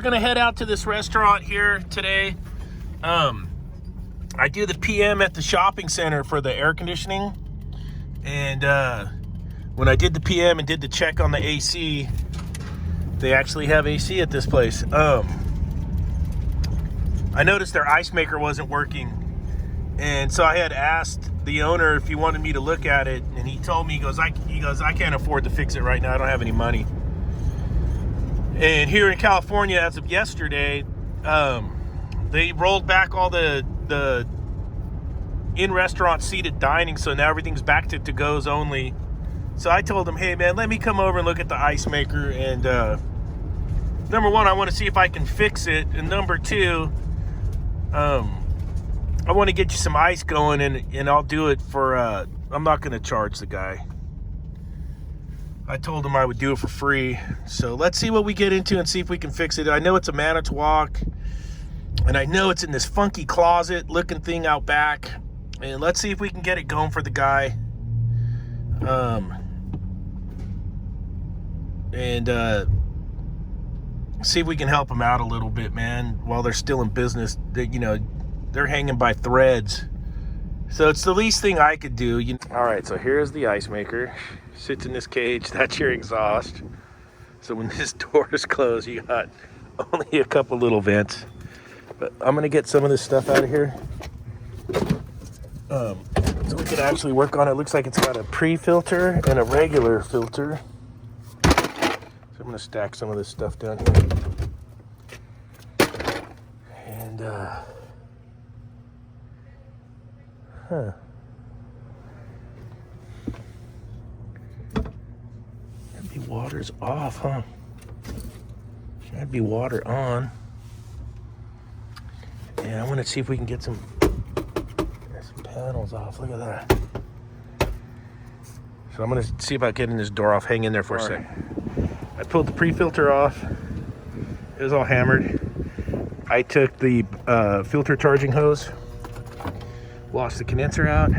gonna head out to this restaurant here today. I do the PM at the shopping center for the air conditioning, and when I did the PM and did the check on the AC, they actually have AC at this place. I noticed their ice maker wasn't working, and so I had asked the owner if he wanted me to look at it, and he told me, he goes, I can't afford to fix it right now. I don't have any money. And here in California, as of yesterday, they rolled back all the in-restaurant seated dining, so now everything's back to to-goes only. So I told him, hey man, let me come over and look at the ice maker, and number one, I want to see if I can fix it, and number two, I want to get you some ice going, and I'll do it for I'm not going to charge the guy. I told him I would do it for free. So let's see what we get into and see if we can fix it. I know it's a Manitowoc, and I know it's in this funky closet looking thing out back, and let's see if we can get it going for the guy. And see if we can help them out a little bit, man, while they're still in business. They're hanging by threads. So it's the least thing I could do. All right, so here's the ice maker. Sits in this cage. That's your exhaust. So when this door is closed, you got only a couple little vents. But I'm gonna get some of this stuff out of here. So we can actually work on it. Looks like it's got a pre-filter and a regular filter. So I'm gonna stack some of this stuff down here. And Maybe water's off, huh? Should be water on. Yeah, I want to see if we can get some panels off. Look at that. So I'm gonna see about getting this door off. Hang in there for a sec. I pulled the pre-filter off. It was all hammered. I took the filter charging hose, washed the condenser out,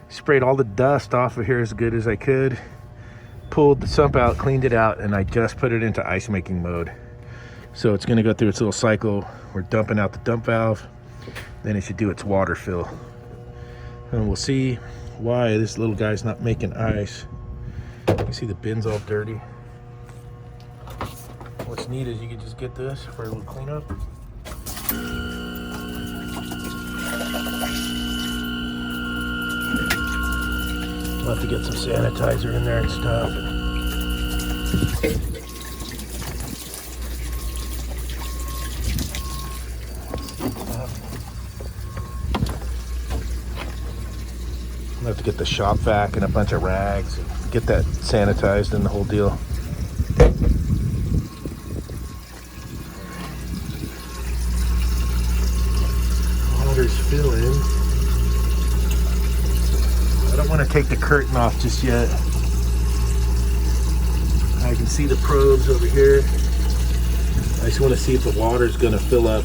sprayed all the dust off of here as good as I could, pulled the sump out, cleaned it out, and I just put it into ice making mode. So it's gonna go through its little cycle. We're dumping out the dump valve, then it should do its water fill. And we'll see why this little guy's not making ice. You see the bin's all dirty. What's neat is you can just get this for a little cleanup. We'll have to get some sanitizer in there and stuff. We'll have to get the shop vac and a bunch of rags and get that sanitized and the whole deal. Water's filling. I don't want to take the curtain off just yet. I can see the probes over here. I just want to see if the water's going to fill up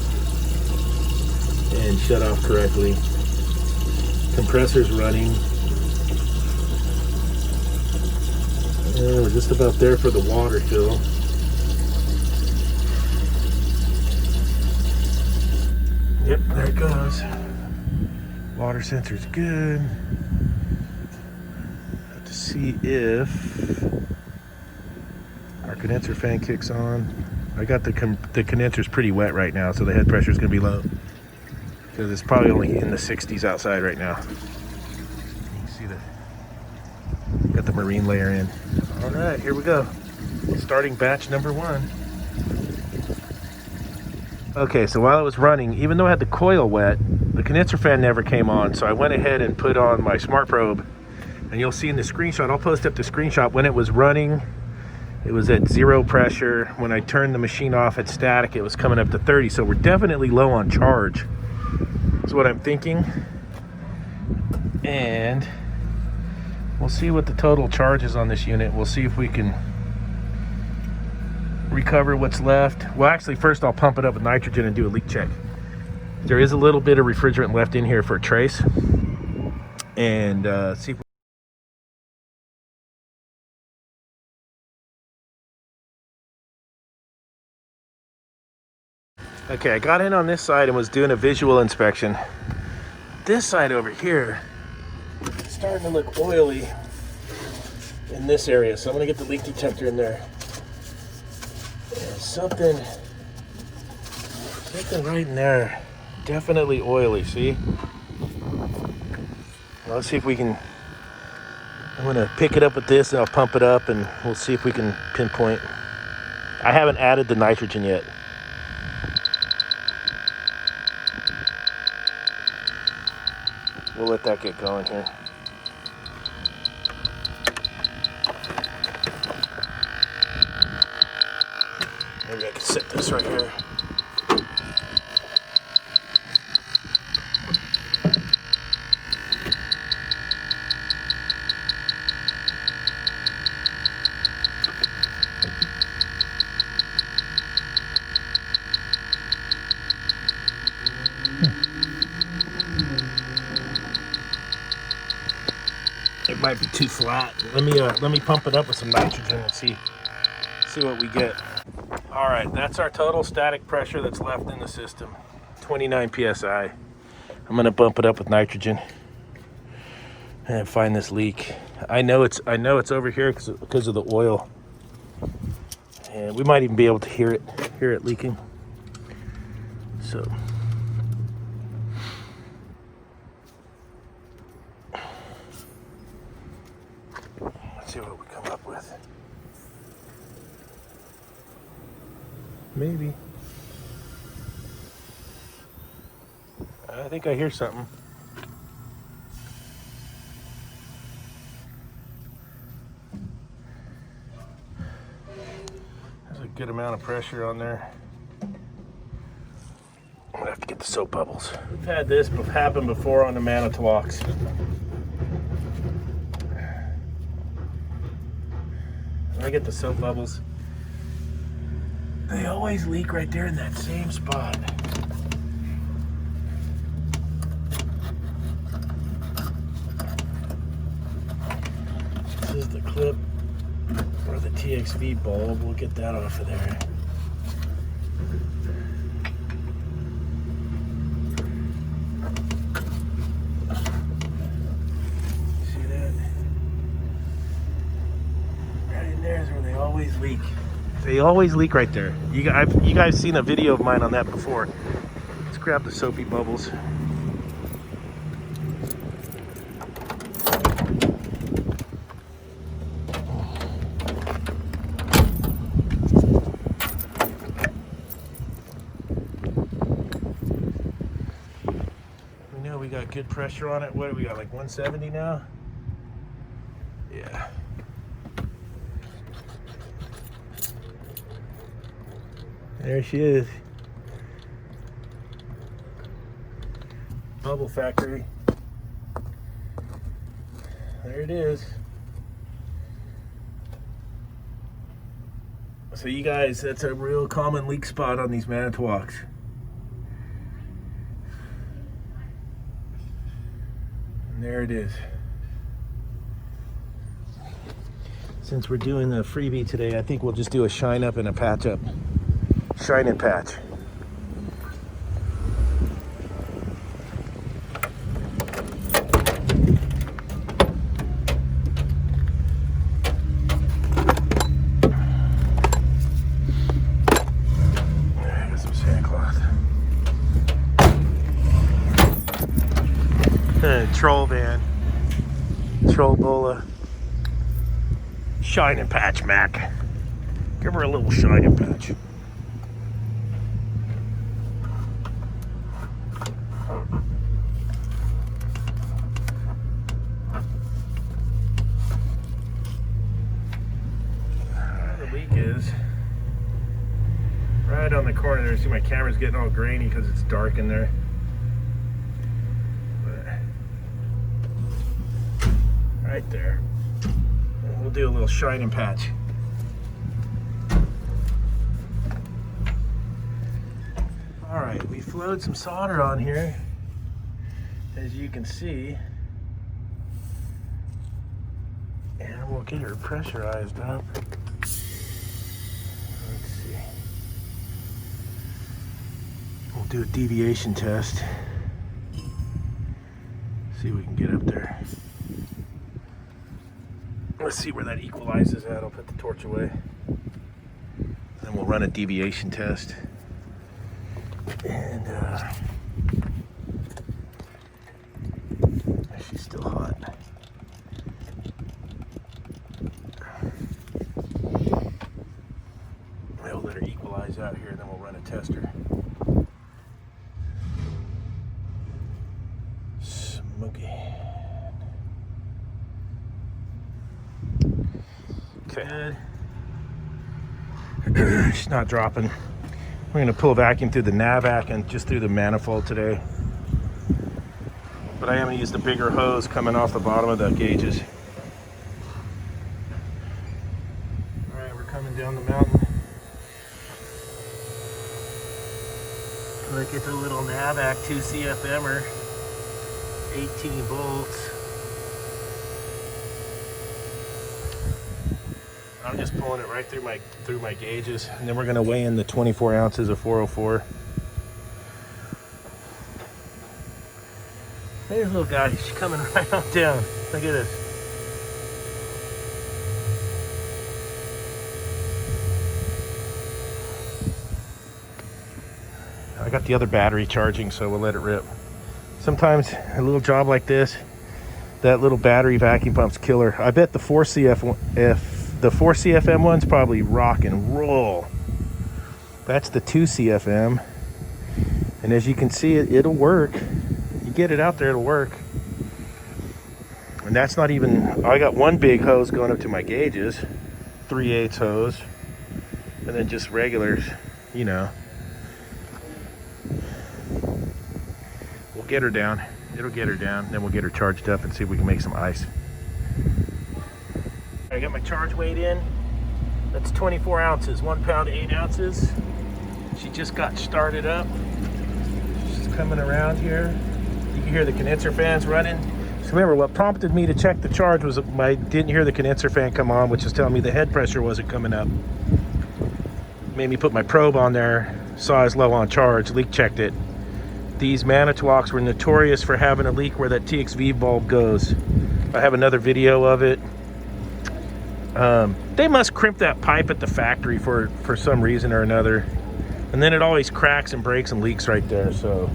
and shut off correctly. Compressor's running. We're just about there for the water fill. Yep, there it goes. Water sensor's good. Have to see if our condenser fan kicks on. I got the condenser's pretty wet right now, so the head pressure is going to be low because it's probably only in the 60s outside right now. You can see got the marine layer in. All right, here we go. Starting batch number 1. Okay, so while it was running, even though I had the coil wet, the condenser fan never came on, so I went ahead and put on my smart probe, and you'll see in the screenshot, I'll post up the screenshot, when it was running, it was at 0 pressure. When I turned the machine off at static, it was coming up to 30, so we're definitely low on charge. That's what I'm thinking. And we'll see what the total charge is on this unit. We'll see if we can recover what's left. Well, actually, first I'll pump it up with nitrogen and do a leak check. There is a little bit of refrigerant left in here for a trace, and see if Okay, I got in on this side and was doing a visual inspection. This side over here is starting to look oily in this area, so I'm gonna get the leak detector in there. There's something right in there, definitely oily. See? Well, let's see if we can. I'm gonna pick it up with this and I'll pump it up and we'll see if we can pinpoint. I haven't added the nitrogen yet. We'll let that get going here. Maybe I can set this right here. It might be too flat. Let me pump it up with some nitrogen and see what we get. All right, that's our total static pressure that's left in the system, 29 psi. I'm gonna bump it up with nitrogen and find this leak. I know it's over here because of the oil, and we might even be able to hear it leaking. So. See what we come up with. Maybe. I think I hear something. There's a good amount of pressure on there. I'm gonna have to get the soap bubbles. We've had this happen before on the Manitowoc's. When I get the soap bubbles, they always leak right there in that same spot. This is the clip or the H.V.A.C bulb. We'll get that off of there. See that? Right in there is where they always leak. They always leak right there. You guys seen a video of mine on that before. Let's grab the soapy bubbles. We know we got good pressure on it. What do we got, like 170 now? Yeah. There she is. Bubble factory. There it is. So you guys, that's a real common leak spot on these Manitowoc's. And there it is. Since we're doing the freebie today, I think we'll just do a shine up and a patch up. Shine and patch. I got some sandcloth. Troll van. Troll bola. Shine and patch, Mac. Give her a little shine and patch. Right on the corner there. See, my camera's getting all grainy because it's dark in there. But right there. And we'll do a little shine and patch. All right, we flowed some solder on here, as you can see, and we'll get her pressurized up. Let's see. do a deviation test. See if we can get up there. Let's see where that equalizes at. I'll put the torch away. Then we'll run a deviation test. And she's still hot. We'll let her equalize out here, and then we'll run a tester. Smoky. Okay. She's not dropping. We're gonna pull vacuum through the NAVAC and just through the manifold today. But I am gonna use the bigger hose coming off the bottom of the gauges. All right, we're coming down the mountain. Look at the little NAVAC 2 CFMer, 18 volts. I'm just pulling it right through my gauges, and then we're gonna weigh in the 24 ounces of 404. There's a little guy, she's coming right on down. Look at this. I got the other battery charging, so we'll let it rip. Sometimes a little job like this, that little battery vacuum pump's killer. I bet the 4 CFM one's probably rock and roll. That's the 2 CFM. And as you can see, it'll work. You get it out there, it'll work. And that's not even, I got one big hose going up to my gauges, 3/8 hose, and then just regulars, you know. We'll get her down. It'll get her down. Then we'll get her charged up and see if we can make some ice. I got my charge weight in. That's 24 ounces, 1 pound, 8 ounces. She just got started up. She's coming around here. You can hear the condenser fans running. So remember, what prompted me to check the charge was I didn't hear the condenser fan come on, which is telling me the head pressure wasn't coming up. Made me put my probe on there, saw I was low on charge, leak checked it. These Manitowocks were notorious for having a leak where that TXV bulb goes. I have another video of it. They must crimp that pipe at the factory for some reason or another. And then it always cracks and breaks and leaks right there, so.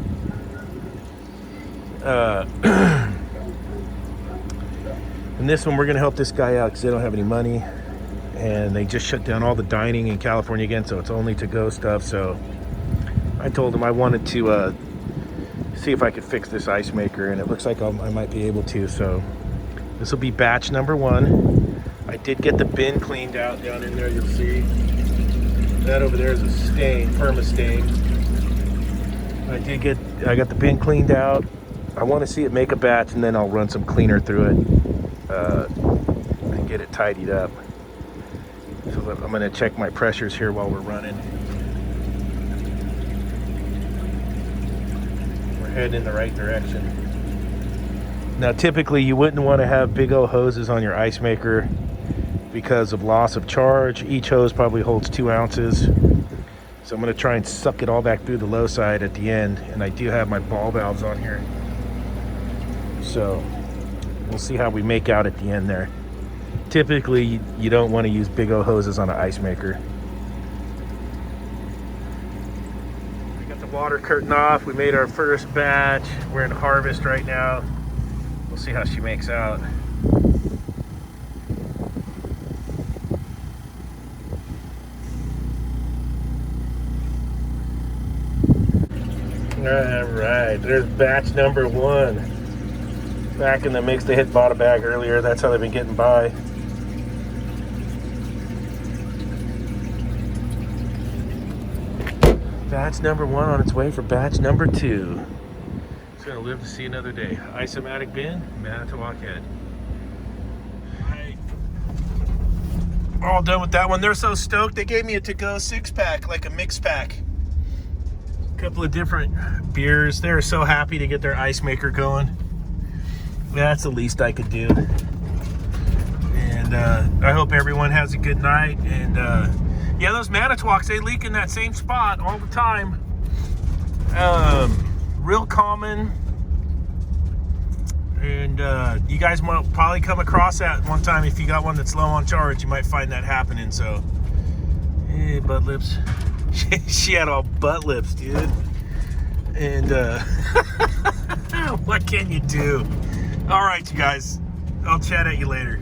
And this one, we're gonna help this guy out because they don't have any money. And they just shut down all the dining in California again, so it's only to-go stuff. So I told him I wanted to see if I could fix this ice maker, and it looks like I might be able to. So this will be batch number 1. I did get the bin cleaned out down in there, you'll see. That over there is a stain, perma stain. I got the bin cleaned out. I want to see it make a batch, and then I'll run some cleaner through it and get it tidied up. So I'm going to check my pressures here while we're running. We're heading in the right direction. Now typically you wouldn't want to have big old hoses on your ice maker because of loss of charge. Each hose probably holds 2 ounces. So I'm going to try and suck it all back through the low side at the end. And I do have my ball valves on here. So we'll see how we make out at the end there. Typically you don't want to use big old hoses on an ice maker. We got the water curtain off. We made our first batch. We're in harvest right now. We'll see how she makes out. All right, there's batch number 1. Back in the mix, they hit bought a bag earlier. That's how they've been getting by. Batch number 1 on its way for batch number 2. It's gonna live to see another day. Isomatic bin, Manitowoc head. Alright. All done with that one. They're so stoked. They gave me a to-go 6-pack, like a mix pack. Couple of different beers. They're so happy to get their ice maker going. That's the least I could do. And I hope everyone has a good night. And yeah, those Manitowocks, they leak in that same spot all the time. Real common. And you guys might probably come across that one time. If you got one that's low on charge, you might find that happening. So, hey, butt lips. She had all butt lips, dude. And what can you do? All right, you guys. I'll chat at you later.